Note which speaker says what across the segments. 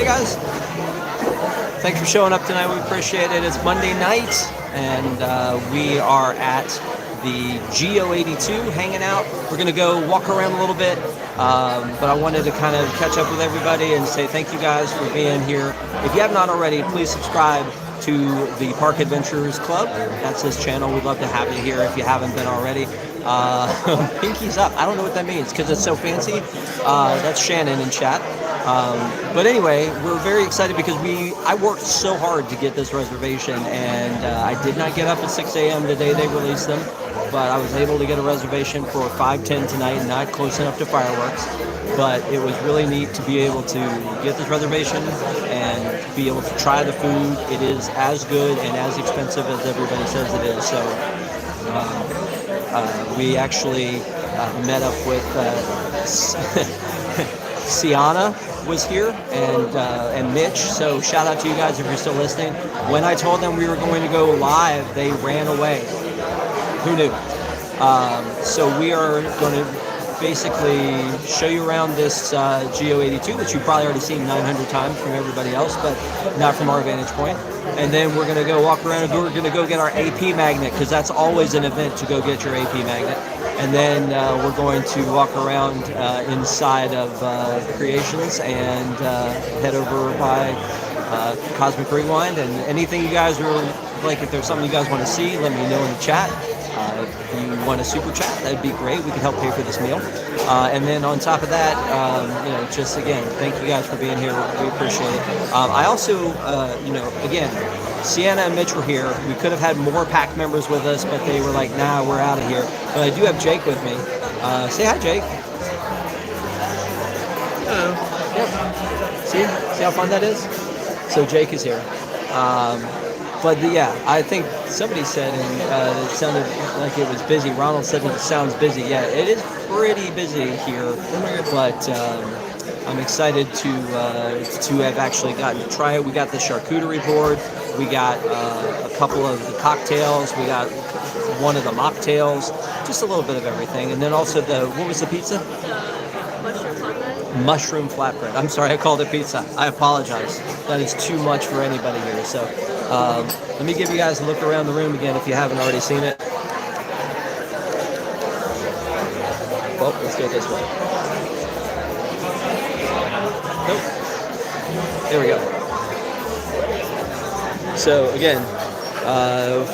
Speaker 1: Hey guys, thanks for showing up tonight. We appreciate it. It's Monday night, and we are at the GO82 hanging out. We're going to go walk around a little bit, but I wanted to kind of catch up with everybody and say thank you guys for being here. If you have not already, please subscribe to the Park Adventurers Club. That's his channel. We'd love to have you here if you haven't been already. Pinky's up. I don't know what that means because it's so fancy. That's Shannon in chat. But anyway, we're very excited because I worked so hard to get this reservation, and I did not get up at 6 a.m. the day they released them, but I was able to get a reservation for 5:10 tonight, not close enough to fireworks, but it was really neat to be able to get this reservation and be able to try the food. It is as good and as expensive as everybody says it is, so we actually met up with Sienna was here, and Mitch, so shout out to you guys if you're still listening. When I told them we were going to go live, they ran away. Who knew? So we are going to basically show you around this GO82, which you've probably already seen 900 times from everybody else, but not from our vantage point. And then we're going to go walk around, and we're going to go get our AP magnet, because that's always an event to go get your AP magnet. And then we're going to walk around inside of Creations and head over by Cosmic Rewind. And anything you guys are like, if there's something you guys want to see, let me know in the chat. If you want a super chat, that'd be great. We can help pay for this meal. And then on top of that, just again, thank you guys for being here. We appreciate it. I also, again, Sienna and Mitch were here. We could have had more pack members with us, but they were like, nah, we're out of here. But I do have Jake with me. Say hi, Jake.
Speaker 2: Hello.
Speaker 1: Yep. See how fun that is? So Jake is here. But yeah, I think somebody said, and it sounded like it was busy. Ronald said it sounds busy. Yeah, it is pretty busy here, but I'm excited to have actually gotten to try it. We got the charcuterie board. We got a couple of the cocktails. We got one of the mocktails. Just a little bit of everything. And then also what was the pizza?
Speaker 2: Mushroom flatbread.
Speaker 1: Mushroom flatbread. I'm sorry, I called it pizza. I apologize. That is too much for anybody here. So let me give you guys a look around the room again if you haven't already seen it. Well, let's go this way. Nope. There we go. So again,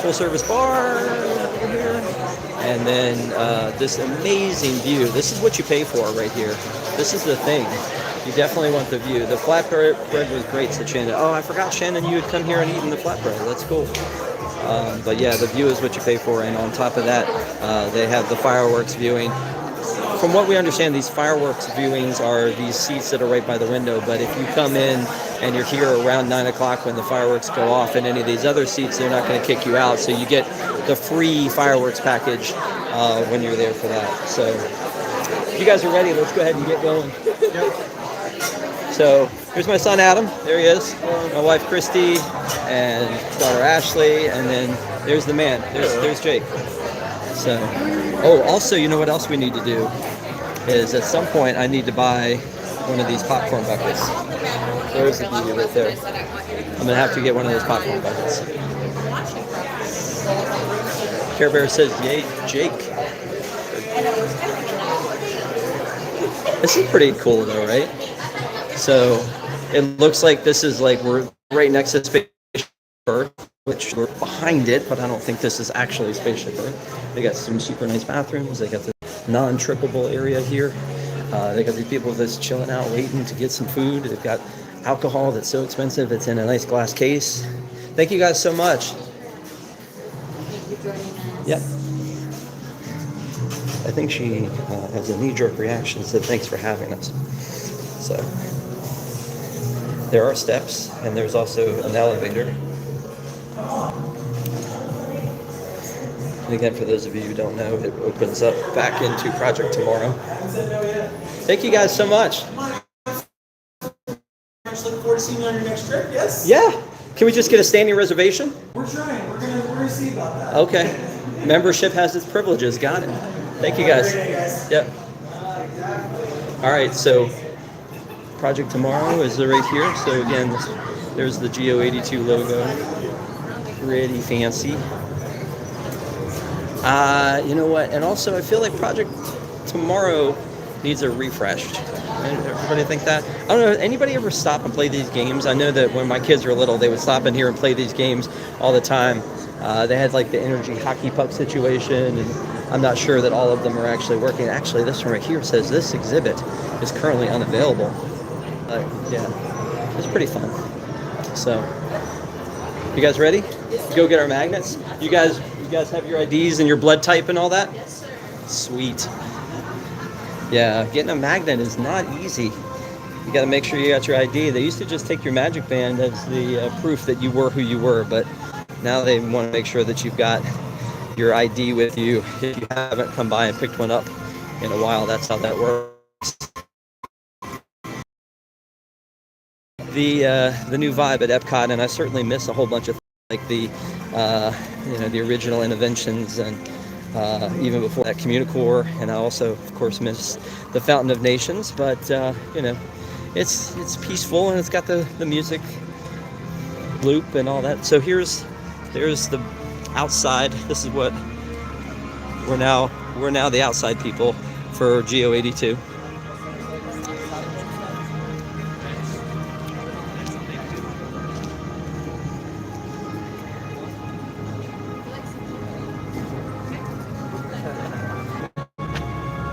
Speaker 1: full service bar over here, and then this amazing view. This is what you pay for right here. This is the thing. You definitely want the view. The flatbread was great, said Shannon. Oh, I forgot, Shannon, you had come here and eaten the flatbread. That's cool. But yeah, the view is what you pay for, and on top of that, they have the fireworks viewing. From what we understand, these fireworks viewings are these seats that are right by the window, but if you come in and you're here around 9 o'clock when the fireworks go off, and any of these other seats, they're not going to kick you out, so you get the free fireworks package when you're there for that. So if you guys are ready, let's go ahead and get going. So here's my son Adam, there he is, my wife Christy, and daughter Ashley, and then there's the man, there's Jake. So, also, you know what else we need to do is at some point I need to buy one of these popcorn buckets. There's the beauty right there. I'm going to have to get one of those popcorn buckets. Care Bear says, yay, Jake. This is pretty cool though, right? So it looks like this is like we're right next to Spaceship Earth, which we're behind it, but I don't think this is actually Spaceship Earth. They got some super nice bathrooms. They got the non-trippable area here. They got these people that's chilling out, waiting to get some food. They've got alcohol that's so expensive. It's in a nice glass case. Thank you guys so much. Yep. I think she has a knee-jerk reaction, said thanks for having us. So there are steps, and there's also an elevator. And again, for those of you who don't know, it opens up back into Project Tomorrow. Thank you guys so much.
Speaker 3: Looking forward to seeing you on your next trip, yes?
Speaker 1: Yeah. Can we just get a standing reservation?
Speaker 3: We're trying. We're gonna see about that.
Speaker 1: Okay. Membership has its privileges. Got it. Thank you guys. Yep. All right, so Project Tomorrow is right here. So again, there's the GO82 logo. Pretty fancy. You know what? And also, I feel like Project Tomorrow needs a refresh. Everybody think that? I don't know. Anybody ever stop and play these games? I know that when my kids were little, they would stop in here and play these games all the time. They had like the energy hockey puck situation, and I'm not sure that all of them are actually working. Actually, this one right here says this exhibit is currently unavailable. Yeah, it's pretty fun. So, you guys ready? Go get our magnets. You guys have your IDs and your blood type and all that?
Speaker 2: Yes, sir.
Speaker 1: Sweet. Yeah, getting a magnet is not easy. You got to make sure you got your ID. They used to just take your magic band as the proof that you were who you were, but now they want to make sure that you've got your ID with you. If you haven't come by and picked one up in a while, that's how that works. The new vibe at EPCOT, and I certainly miss a whole bunch of things like the original Interventions, and even before that Communicore, and I also of course miss the Fountain of Nations. But it's peaceful, and it's got the music loop and all that. So there's the outside. This is what we're now the outside people for GO82.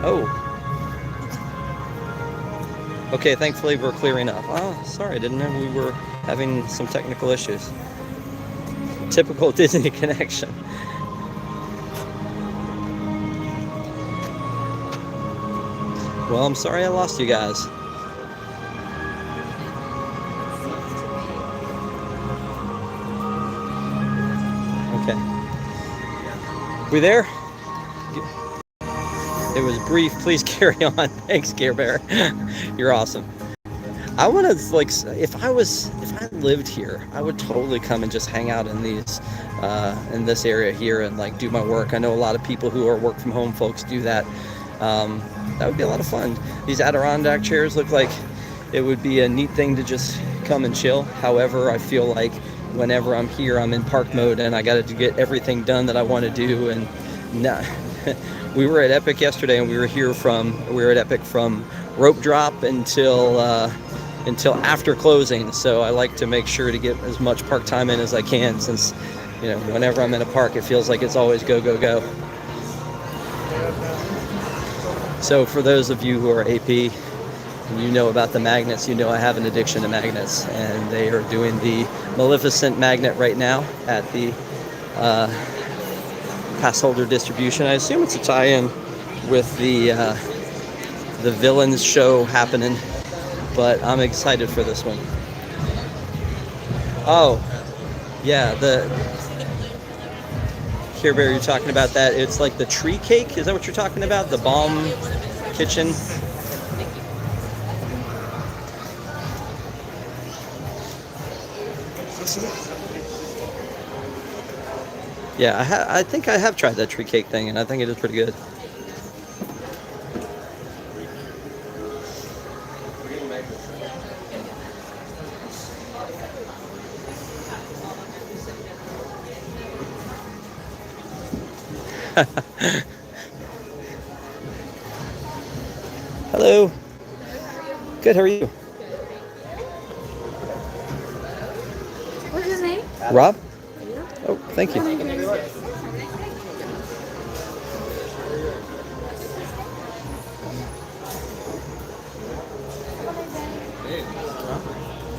Speaker 1: Oh. Okay, thankfully we're clearing up. Oh, sorry, I didn't know we were having some technical issues. Typical Disney connection. Well, I'm sorry I lost you guys. Okay. We there? It was brief. Please carry on. Thanks, Care Bear. You're awesome. I want to, like, if I lived here, I would totally come and just hang out in in this area here and like do my work. I know a lot of people who are work from home folks do that. That would be a lot of fun. These Adirondack chairs look like it would be a neat thing to just come and chill. However, I feel like whenever I'm here, I'm in park mode and I got to get everything done that I want to do. And we were at Epic yesterday, and we were at Epic from rope drop until after closing. So I like to make sure to get as much park time in as I can, since whenever I'm in a park, it feels like it's always go go go. So for those of you who are AP and you know about the magnets, you know I have an addiction to magnets, and they are doing the Maleficent magnet right now at the pass holder distribution. I assume it's a tie-in with the Villains show happening, but I'm excited for this one. Oh, yeah, the Care Bear, you're talking about that. It's like the tree cake. Is that what you're talking about? The Balm Kitchen. Yeah, I think I have tried that tree cake thing, and I think it is pretty good. Hello. Good, how are you?
Speaker 2: What's his name?
Speaker 1: Rob? Oh, thank you.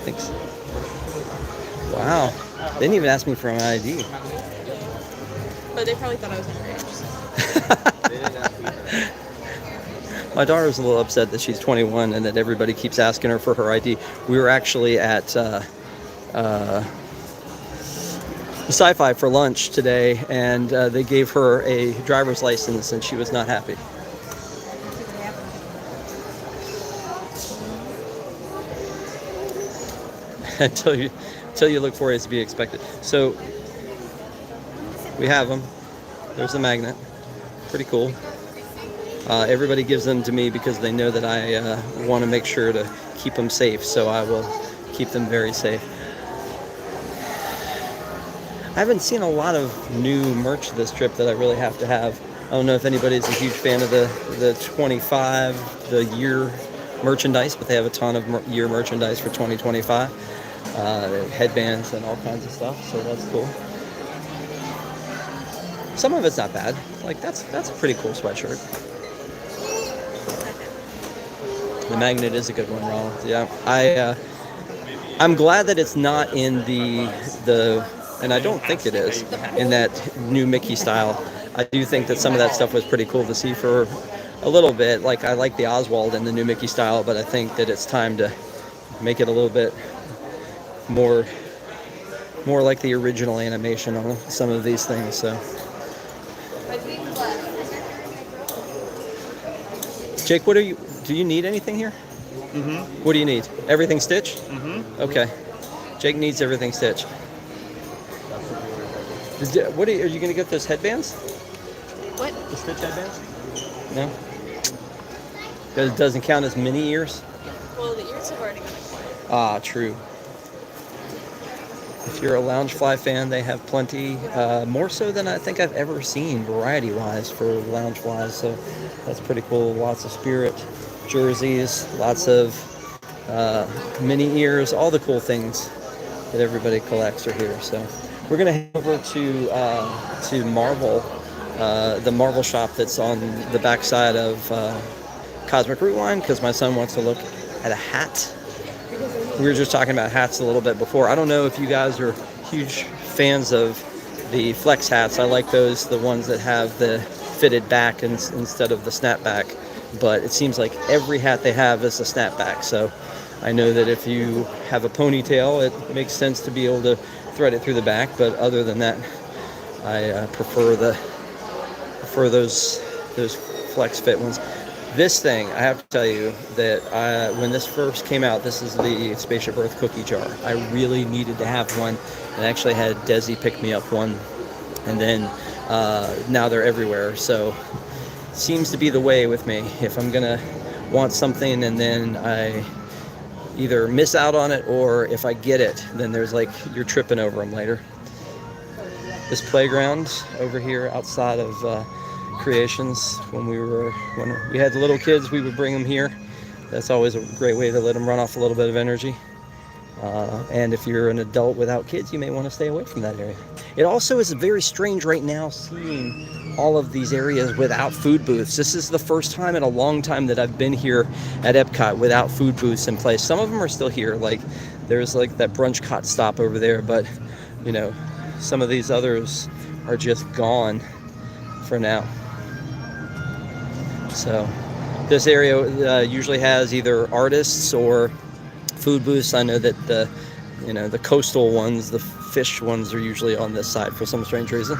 Speaker 1: Thanks. Wow. They didn't even ask me for my ID.
Speaker 2: But they probably thought I was underage.
Speaker 1: My daughter's a little upset that she's 21 and that everybody keeps asking her for her ID. We were actually at Sci-Fi for lunch today, and they gave her a driver's license, and she was not happy. until you look for it to be expected. So we have them. There's the magnet. Pretty cool. Everybody gives them to me because they know that I want to make sure to keep them safe, so I will keep them very safe. I haven't seen a lot of new merch this trip that I really have to have. I don't know if anybody's a huge fan of the 25, the year merchandise, but they have a ton of year merchandise for 2025. Headbands and all kinds of stuff, so that's cool. Some of it's not bad. Like that's a pretty cool sweatshirt. The magnet is a good one, Ronald. Yeah, I'm glad that it's not in the and I don't think it is in that new Mickey style. I do think that some of that stuff was pretty cool to see for a little bit. Like I like the Oswald in the new Mickey style, but I think that it's time to make it a little bit more like the original animation on some of these things. So, Jake, do you need anything here?
Speaker 4: Mm-hmm.
Speaker 1: What do you need? Everything stitched?
Speaker 4: Mm-hmm.
Speaker 1: Okay. Jake needs everything stitched. Are you going to get those headbands?
Speaker 2: What?
Speaker 1: The stitch headbands? No? It doesn't count as mini ears?
Speaker 2: Well, the ears have already been acquired.
Speaker 1: Ah, true. If you're a Loungefly fan, they have plenty, more so than I think I've ever seen variety-wise for Loungeflies, so that's pretty cool. Lots of Spirit jerseys, lots of mini ears, all the cool things that everybody collects are here. So we're going to head over to Marvel, the Marvel shop that's on the backside of Cosmic Rewind, because my son wants to look at a hat. We were just talking about hats a little bit before. I don't know if you guys are huge fans of the flex hats. I like those, the ones that have the fitted back instead of the snapback. But it seems like every hat they have is a snapback. So I know that if you have a ponytail, it makes sense to be able to thread it through the back. But other than that, I prefer those flex fit ones. This thing, I have to tell you that when this first came out, this is the Spaceship Earth cookie jar. I really needed to have one, and actually had Desi pick me up one, and then now they're everywhere. So seems to be the way with me. If I'm gonna want something and then I either miss out on it, or if I get it, then there's like you're tripping over them later. This playground over here outside of Creations, when we had little kids, we would bring them here. That's always a great way to let them run off a little bit of energy. And if you're an adult without kids, you may want to stay away from that area. It also is very strange right now seeing all of these areas without food booths. This is the first time in a long time that I've been here at EPCOT without food booths in place. Some of them are still here, like there's like that brunch cot stop over there, but you know, some of these others are just gone for now. So this area usually has either artists or food booths. I know that the coastal ones, the fish ones, are usually on this side for some strange reason.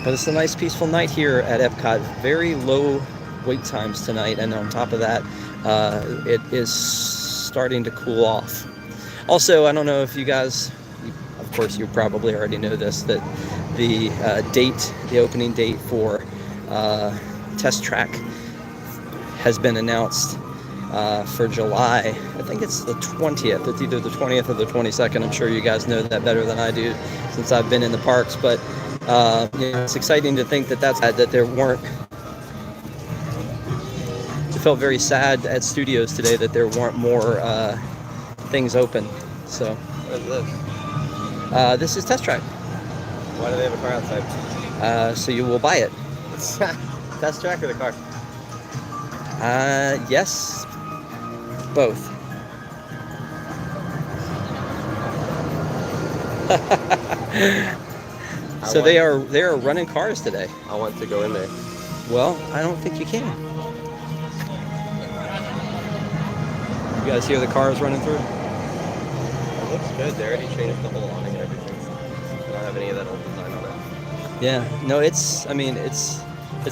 Speaker 1: But it's a nice peaceful night here at EPCOT. Very low wait times tonight, and on top of that, it is starting to cool off. Also, I don't know if you guys, of course you probably already know this, that the opening date for Test Track has been announced for July. I think it's the 20th. It's either the 20th or the 22nd. I'm sure you guys know that better than I do since I've been in the parks. But it's exciting to think that there weren't. It felt very sad at studios today that there weren't more things open. So
Speaker 4: What is this?
Speaker 1: this is Test Track.
Speaker 4: Why do they have a car outside?
Speaker 1: So you will buy it.
Speaker 4: Test track or the car?
Speaker 1: Yes, both. So they are running cars today.
Speaker 4: I want to go in there.
Speaker 1: Well, I don't think you can. You guys hear the cars running through?
Speaker 4: It looks good. They already changed the whole awning and everything. They don't have any of that old design on it.
Speaker 1: Yeah. No, it's a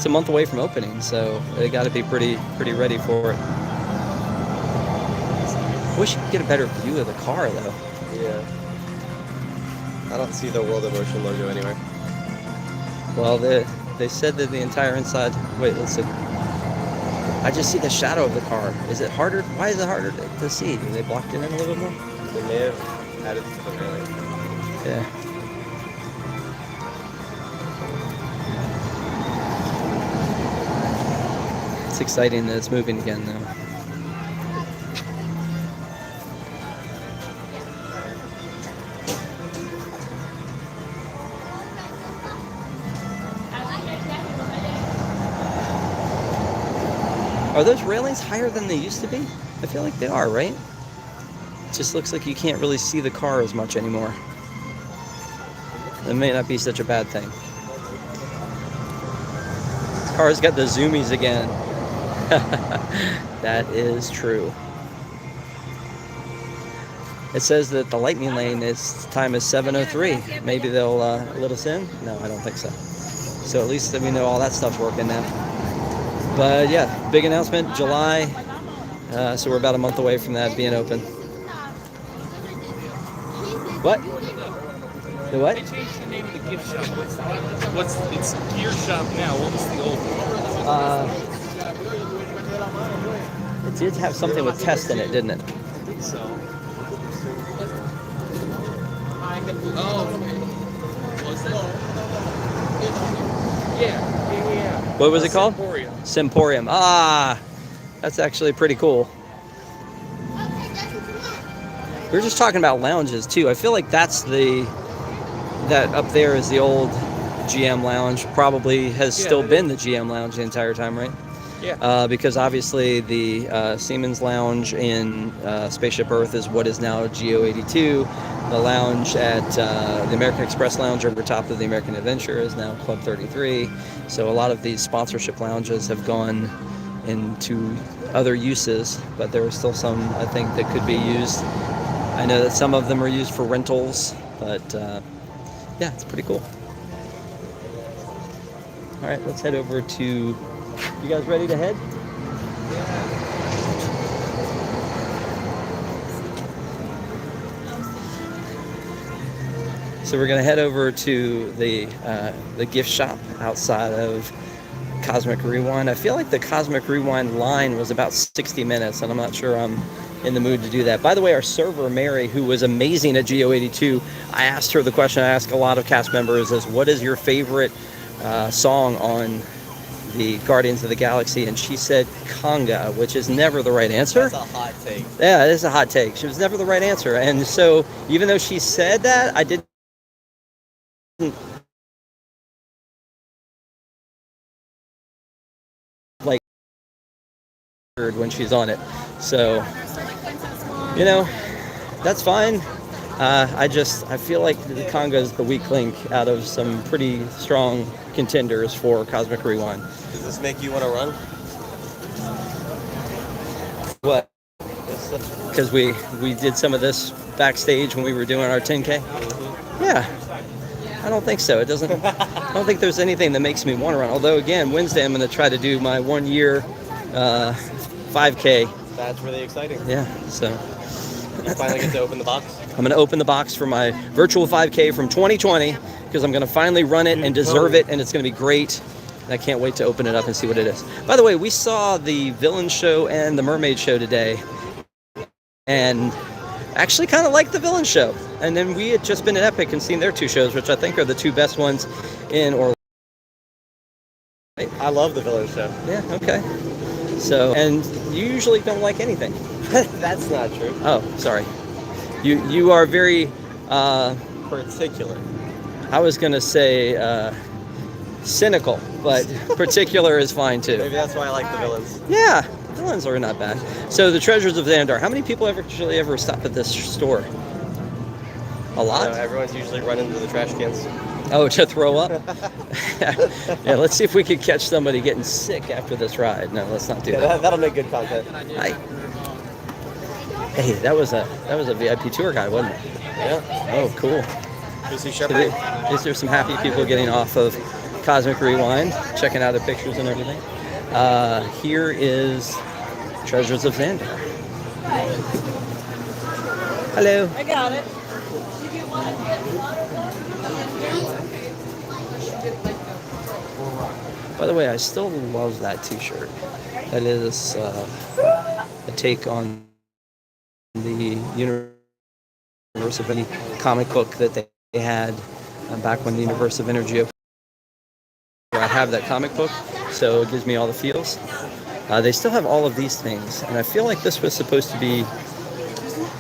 Speaker 1: month away from opening, so they got to be pretty ready for it. Wish you could get a better view of the car, though.
Speaker 4: Yeah. I don't see the World of Motion logo anywhere.
Speaker 1: Well, they said that the entire inside. Wait, let's see. I just see the shadow of the car. Is it harder? Why is it harder to see? Have they blocked it in a little bit more?
Speaker 4: They may have added to the railing.
Speaker 1: Yeah. It's exciting that it's moving again, though. Are those railings higher than they used to be? I feel like they are, right? It just looks like you can't really see the car as much anymore. That may not be such a bad thing. This car's got the zoomies again. That is true. It says that the lightning lane time is 7:03. Maybe they'll let us in? No, I don't think so. So at least we know all that stuff's working now. But yeah, big announcement, July. So we're about a month away from that being open. What? The what?
Speaker 5: They changed the name of the gift shop. It's gear shop now. What was the old one?
Speaker 1: It did have something with test in it, didn't it?
Speaker 5: I think so. Oh, was that? Yeah.
Speaker 1: What was it called?
Speaker 5: Emporium.
Speaker 1: Simporium. Ah, that's actually pretty cool. We were just talking about lounges too. I feel like that up there is the old GM lounge. Probably has still been the GM lounge the entire time, right?
Speaker 5: Yeah.
Speaker 1: Because obviously the Siemens lounge in Spaceship Earth is what is now GO 82. The lounge at the American Express lounge over top of the American Adventure is now Club 33. So a lot of these sponsorship lounges have gone into other uses, but there are still some, I think, that could be used. I know that some of them are used for rentals, but yeah, it's pretty cool. All right, let's head over to... You guys ready to head? So we're going to head over to the gift shop outside of Cosmic Rewind. I feel like the Cosmic Rewind line was about 60 minutes, and I'm not sure I'm in the mood to do that. By the way, our server, Mary, who was amazing at GO82, I asked her the question I ask a lot of cast members is, what is your favorite song on the Guardians of the Galaxy? And she said Conga, which is never the right answer.
Speaker 4: That's a hot take.
Speaker 1: Yeah, it is a hot take. She was never the right answer. And so even though she said that, I didn't like when she's on it. So, you know, that's fine. I feel like the Conga is the weak link out of some pretty strong contenders for Cosmic Rewind.
Speaker 4: Does this make you want to run?
Speaker 1: What? Because we did some of this backstage when we were doing our 10K. Yeah, I don't think so. It doesn't. I don't think there's anything that makes me want to run. Although again, Wednesday I'm going to try to do my 1 year 5K.
Speaker 4: That's really exciting.
Speaker 1: Yeah. So
Speaker 4: You finally get to open the box.
Speaker 1: I'm going to open the box for my virtual 5K from 2020 because I'm going to finally run it and deserve it, and it's going to be great. And I can't wait to open it up and see what it is. By the way, we saw the Villain Show and the Mermaid Show today, and actually kind of liked the Villain Show. And then we had just been at Epic and seen their two shows, which I think are the two best ones in Orlando.
Speaker 4: I love the Villain Show.
Speaker 1: Yeah, okay. So, and you usually don't like anything.
Speaker 4: That's not true.
Speaker 1: Oh, sorry. You are very
Speaker 4: Particular.
Speaker 1: I was going to say cynical, but particular is fine too.
Speaker 4: Maybe that's why I like the villains.
Speaker 1: Yeah, villains are not bad. So the Treasures of Vander. How many people actually ever stop at this store? A lot?
Speaker 4: Everyone's usually running to the trash cans.
Speaker 1: Oh, to throw up? Yeah, let's see if we could catch somebody getting sick after this ride. No, let's not do that.
Speaker 4: That'll make good content.
Speaker 1: Hi. Hey, that was a VIP tour guide, wasn't it?
Speaker 4: Yeah.
Speaker 1: Oh, cool.
Speaker 4: Lucy Shepherd.
Speaker 1: Is there some happy people getting off of Cosmic Rewind, checking out the pictures and everything? Here is Treasures of Vander. Hello.
Speaker 2: I got it.
Speaker 1: By the way, I still love that t-shirt. That is a take on the Universe of Energy comic book that they had back when the Universe of Energy opened. I have that comic book, so it gives me all the feels. They still have all of these things, and I feel like this was supposed to be,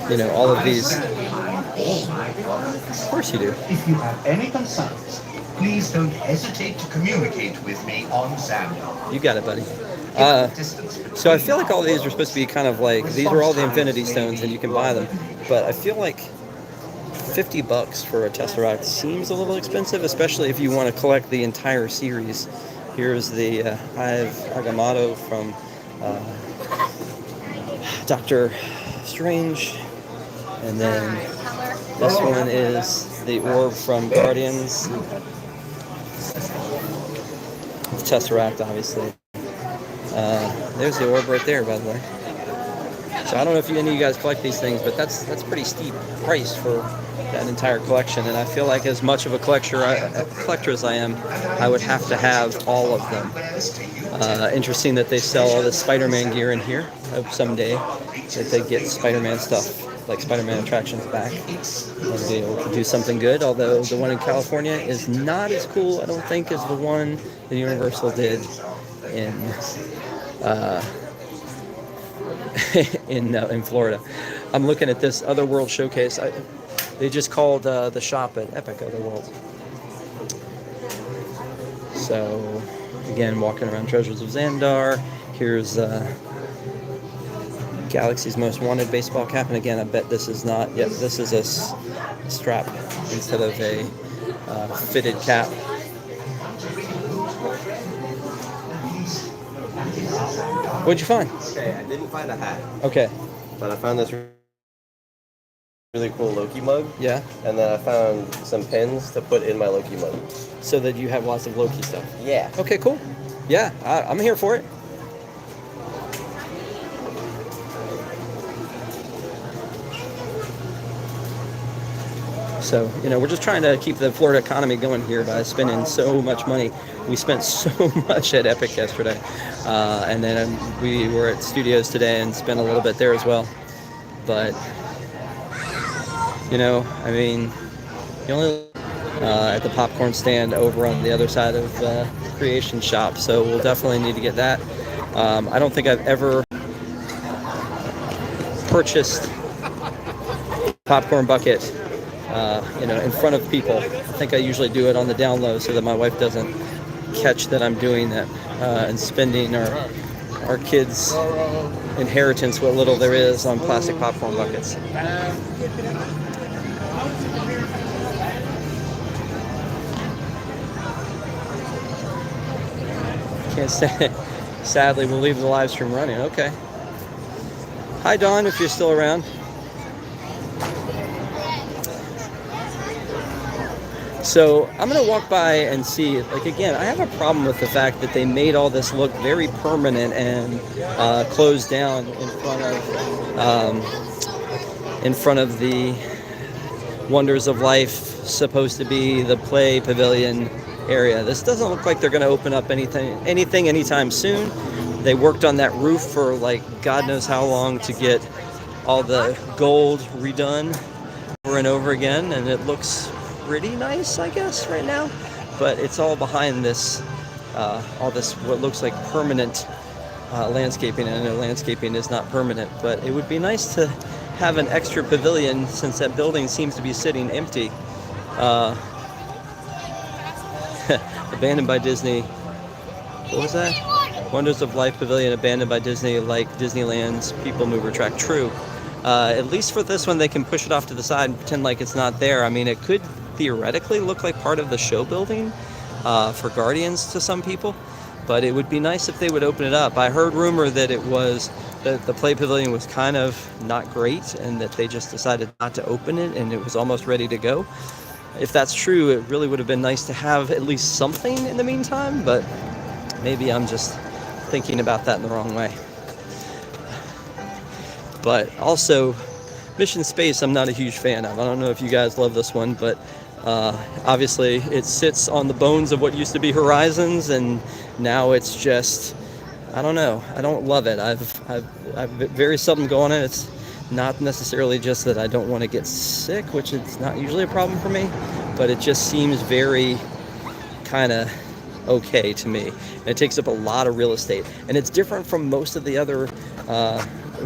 Speaker 1: you know, all of these. Of course you do.
Speaker 6: If you have any concerns, please don't hesitate to communicate with me on Vander.
Speaker 1: You got it, buddy. So I feel like all these are supposed to be kind of like, these are all the Infinity Stones and you can buy them, but I feel like $50 for a Tesseract seems a little expensive, especially if you want to collect the entire series. Here's the Hive Agamotto from Doctor Strange, and then this one is the orb from Guardians. Tesseract, obviously. There's the orb right there, by the way. So I don't know if any of you guys collect these things, but that's pretty steep price for that entire collection. And I feel like as much of a collector as I am, I would have to have all of them. Interesting that they sell all this Spider-Man gear in here. I hope someday that they get Spider-Man stuff, like Spider-Man attractions back, and be able to do something good. Although the one in California is not as cool, I don't think, as the one that Universal did in Florida. I'm looking at this other World Showcase. They just called the shop at Epic Other World. So again, walking around Treasures of Xandar. Here's Galaxy's Most Wanted baseball cap, and again, I bet this is not. Yep, this is a strap instead of a fitted cap. What'd you find?
Speaker 4: Okay, I didn't find a hat,
Speaker 1: Okay.
Speaker 4: but I found this really cool Loki mug.
Speaker 1: Yeah.
Speaker 4: And then I found some pins to put in my Loki mug.
Speaker 1: So that you have lots of Loki stuff.
Speaker 4: Yeah.
Speaker 1: Okay, cool. Yeah, I'm here for it. So, you know, we're just trying to keep the Florida economy going here by spending so much money. We spent so much at Epic yesterday. And then we were at Studios today and spent a little bit there as well. But, you know, I mean, you only at the popcorn stand over on the other side of Creation Shop. So we'll definitely need to get that. I don't think I've ever purchased popcorn bucket you know, in front of people. I think I usually do it on the down low so that my wife doesn't catch that I'm doing that and spending our kids' inheritance, what little there is, on plastic popcorn buckets. Can't say. Sadly, we'll leave the live stream running. Okay. Hi, Dawn, if you're still around. So I'm going to walk by and see, like, again, I have a problem with the fact that they made all this look very permanent and closed down in front of the Wonders of Life, supposed to be the play pavilion area. This doesn't look like they're going to open up anything anytime soon. They worked on that roof for, like, God knows how long to get all the gold redone over and over again, and it looks pretty nice, I guess, right now, but it's all behind this, all this what looks like permanent landscaping. And I know landscaping is not permanent, but it would be nice to have an extra pavilion since that building seems to be sitting empty. Abandoned by Disney. What was that? Wonders of Life Pavilion abandoned by Disney, like Disneyland's People Mover track. True. At least for this one, they can push it off to the side and pretend like it's not there. I mean, it could theoretically look like part of the show building for Guardians to some people, but it would be nice if they would open it up. I heard rumor that it was that the play pavilion was kind of not great and that they just decided not to open it and it was almost ready to go. If that's true, it really would have been nice to have at least something in the meantime, but maybe I'm just thinking about that in the wrong way. But also, Mission Space I'm not a huge fan of. I don't know if you guys love this one, but obviously it sits on the bones of what used to be Horizons, and now it's just I don't know. I don't love it. I've very seldom go on it. It's not necessarily just that I don't want to get sick, which is not usually a problem for me, but it just seems very kind of okay to me. And it takes up a lot of real estate, and it's different from most of the other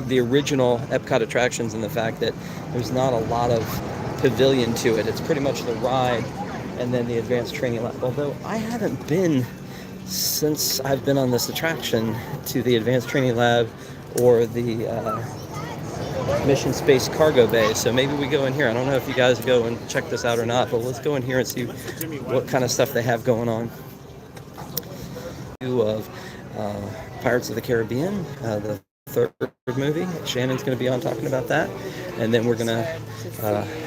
Speaker 1: the original Epcot attractions in the fact that there's not a lot of pavilion to it. It's pretty much the ride and then the advanced training lab. Although I haven't been since I've been on this attraction to the advanced training lab or the Mission Space cargo bay, so maybe we go in here. I don't know if you guys go and check this out or not, but let's go in here and see what kind of stuff they have going on. Of Pirates of the Caribbean, the third movie. Shannon's going to be on talking about that, and then we're going to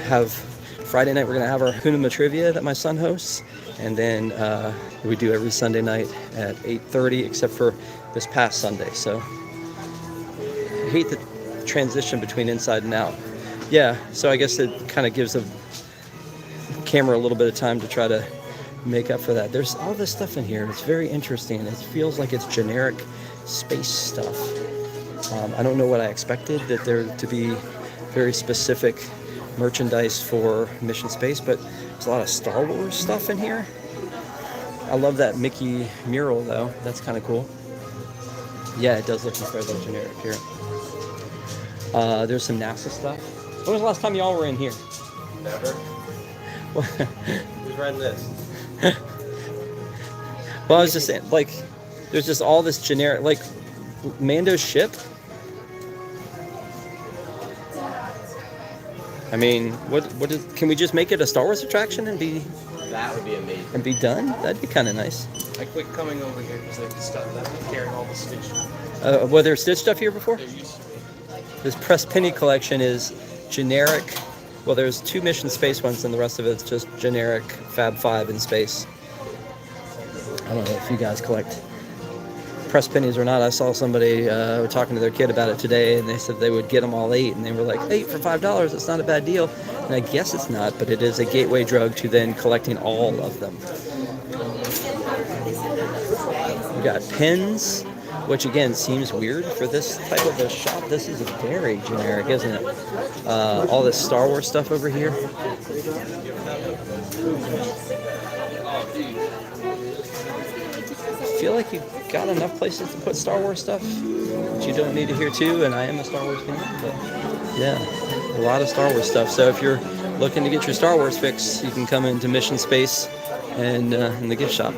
Speaker 1: have Friday night. We're going to have our Hunama trivia that my son hosts, and then we do every Sunday night at 8:30, except for this past Sunday. So I hate the transition between inside and out. Yeah, so I guess it kind of gives the camera a little bit of time to try to make up for that. There's all this stuff in here. It's very interesting. It feels like it's generic space stuff. I don't know what I expected, that there to be very specific merchandise for Mission Space, but there's a lot of Star Wars stuff in here. I love that Mickey mural though. That's kind of cool. Yeah, it does look incredibly generic here. There's some NASA stuff. When was the last time y'all were in here?
Speaker 4: Never. Who's riding this?
Speaker 1: Well, I was just saying, like, there's just all this generic, like, Mando's ship. I mean, can we just make it a Star Wars attraction and be
Speaker 4: That would be amazing.
Speaker 1: and be done? That'd be kind of nice.
Speaker 5: I quit coming over here because they stopped carrying all the Stitch.
Speaker 1: Were there Stitch stuff here before?
Speaker 5: There used to be.
Speaker 1: This Press Penny collection is generic. Well, there's 2 Mission Space ones, and the rest of it's just generic Fab 5 in space. I don't know if you guys collect press pennies or not. I saw somebody talking to their kid about it today, and they said they would get them all 8, and they were like, 8 for $5, it's not a bad deal. And I guess it's not, but it is a gateway drug to then collecting all of them. We got pens, which again seems weird for this type of a shop. This is very generic, isn't it? All this Star Wars stuff over here. I feel like you've got enough places to put Star Wars stuff, but you don't need it here too, and I am a Star Wars fan, but yeah, a lot of Star Wars stuff. So if you're looking to get your Star Wars fix, you can come into Mission Space and in the gift shop.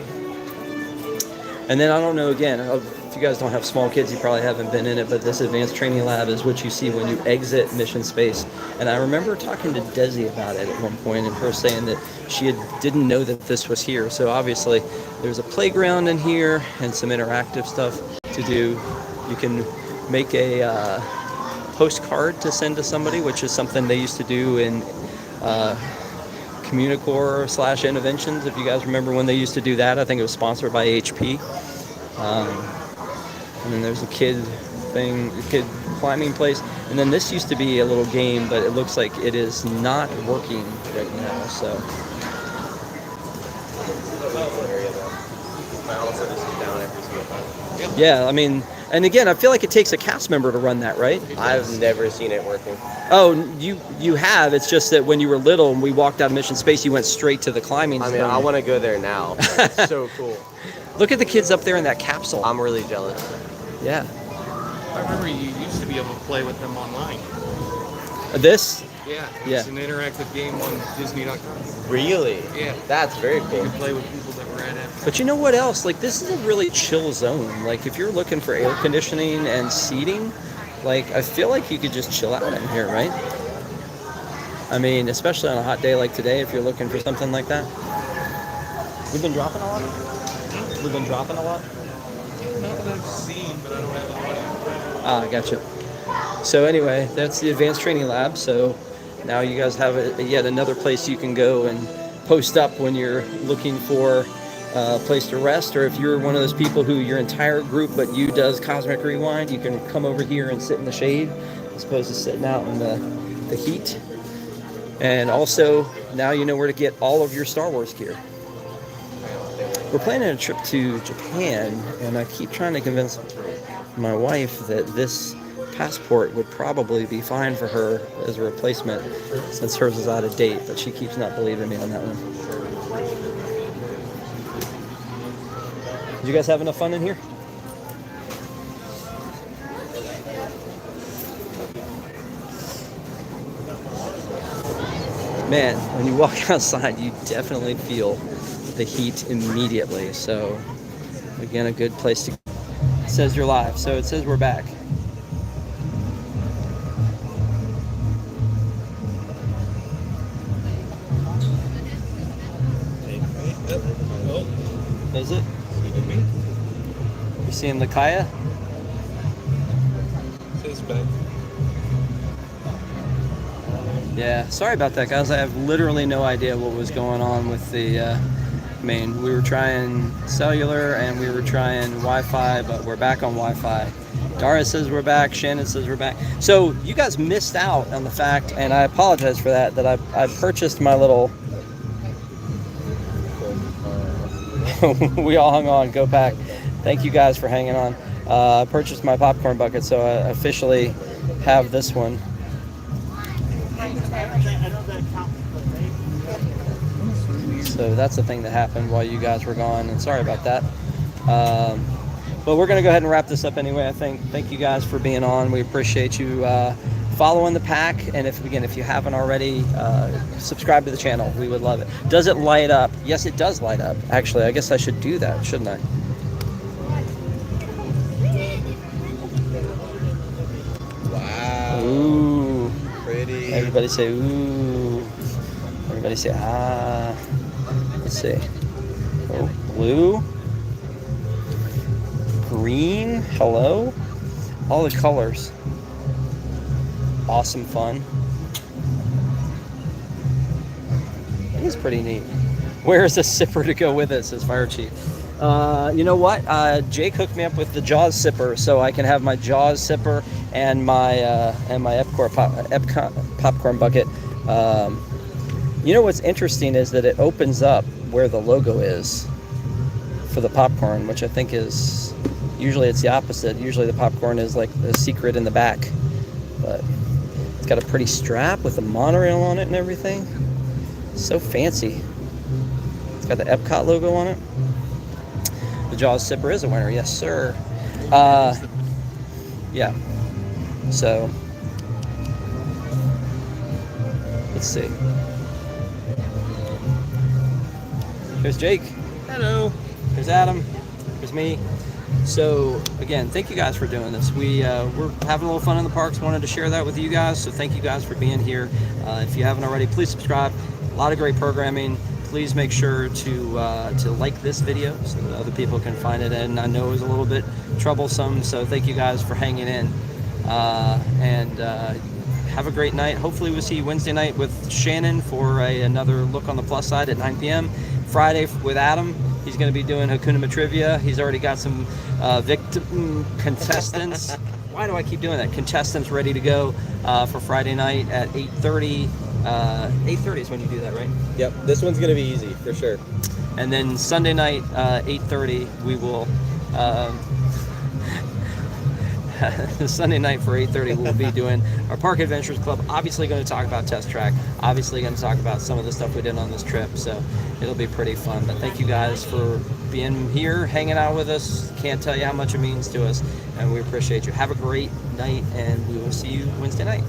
Speaker 1: And then I don't know, again, if you guys don't have small kids, you probably haven't been in it, but this advanced training lab is what you see when you exit Mission Space. And I remember talking to Desi about it at one point, and her saying that she didn't know that this was here. So obviously there's a playground in here and some interactive stuff to do. You can make a postcard to send to somebody, which is something they used to do in Communicore/Innovations. If you guys remember when they used to do that, I think it was sponsored by HP. And then there's a kid climbing place. And then this used to be a little game, but it looks like it is not working right now. So. Yeah, I mean, and again, I feel like it takes a cast member to run that, right?
Speaker 4: I've never seen it working.
Speaker 1: Oh, you have. It's just that when you were little and we walked out of Mission Space, you went straight to the climbing
Speaker 4: I mean,
Speaker 1: zone.
Speaker 4: I want to go there now. It's so cool.
Speaker 1: Look at the kids up there in that capsule.
Speaker 4: I'm really jealous.
Speaker 1: Yeah.
Speaker 5: I remember you used to be able to play with them online.
Speaker 1: This?
Speaker 5: Yeah.
Speaker 1: Yeah.
Speaker 5: It's an interactive game on Disney.com.
Speaker 4: Really?
Speaker 5: Yeah.
Speaker 4: That's very
Speaker 5: You
Speaker 4: cool.
Speaker 5: could play with people that were at it.
Speaker 1: But you know what else? Like, this is a really chill zone. Like, if you're looking for air conditioning and seating, like, I feel like you could just chill out in here, right? I mean, especially on a hot day like today, if you're looking for something like that. We've been dropping a lot? We've been dropping a lot?
Speaker 5: Not that I've seen, but I don't have the audio.
Speaker 1: Ah, gotcha. So anyway, that's the advanced training lab. So now you guys have yet another place you can go and post up when you're looking for a place to rest, or if you're one of those people who your entire group but you does Cosmic Rewind, you can come over here and sit in the shade as opposed to sitting out in the heat. And also, now you know where to get all of your Star Wars gear. We're planning a trip to Japan, and I keep trying to convince my wife that this passport would probably be fine for her as a replacement since hers is out of date, but she keeps not believing me on that one. Did you guys have enough fun in here? Man, when you walk outside, you definitely feel the heat immediately. So, again, a good place to... It says you're live, so it says we're back. Is it? You seeing the Kaya?
Speaker 5: Says back.
Speaker 1: Yeah, sorry about that, guys. I have literally no idea what was going on with the main. We were trying cellular and we were trying Wi-Fi, but we're back on Wi-Fi. Dara says we're back. Shannon says we're back. So you guys missed out on the fact, and I apologize for that, that I purchased my little... We all hung on. Go Pack. Thank you guys for hanging on. I purchased my popcorn bucket, so I officially have this one. So that's the thing that happened while you guys were gone, and sorry about that. But we're going to go ahead and wrap this up anyway, I think. Thank you guys for being on. We appreciate you following the pack, and if you haven't already, subscribe to the channel. We would love it. Does it light up? Yes, it does light up. Actually, I guess I should do that, shouldn't I?
Speaker 4: Wow.
Speaker 1: Ooh.
Speaker 4: Pretty.
Speaker 1: Everybody say ooh. Everybody say ah. Let's see. Oh, blue. Green. Hello. All the colors. Awesome fun. It is pretty neat. Where is a sipper to go with it, says Fire Chief. You know what? Jake hooked me up with the Jaws sipper, so I can have my Jaws sipper and my EPCOT popcorn bucket. You know what's interesting is that it opens up where the logo is for the popcorn, which I think is usually it's the opposite. Usually the popcorn is like the secret in the back, but it's got a pretty strap with a monorail on it and everything. So fancy. It's got the EPCOT logo on it. The Jaws sipper is a winner, yes sir. Yeah. So let's see. There's Jake.
Speaker 5: Hello.
Speaker 1: There's Adam. There's me. So again, thank you guys for doing this. We're having a little fun in the parks. Wanted to share that with you guys. So thank you guys for being here. If you haven't already, please subscribe. A lot of great programming. Please make sure to like this video so that other people can find it. And I know it was a little bit troublesome, so thank you guys for hanging in. Have a great night. Hopefully we'll see you Wednesday night with Shannon for another look on the plus side at 9 p.m. Friday with Adam. He's going to be doing Hakuna Trivia. He's already got some victim contestants. Why do I keep doing that? Contestants ready to go for Friday night at 8:30. 8:30 is when you do that, right?
Speaker 4: Yep, this one's gonna be easy for sure.
Speaker 1: And then Sunday night, 8:30, we will. Sunday night for 8:30, we'll be doing our Park Adventures Club. Obviously, going to talk about Test Track. Obviously, going to talk about some of the stuff we did on this trip. So it'll be pretty fun. But thank you guys for being here, hanging out with us. Can't tell you how much it means to us, and we appreciate you. Have a great night, and we will see you Wednesday night.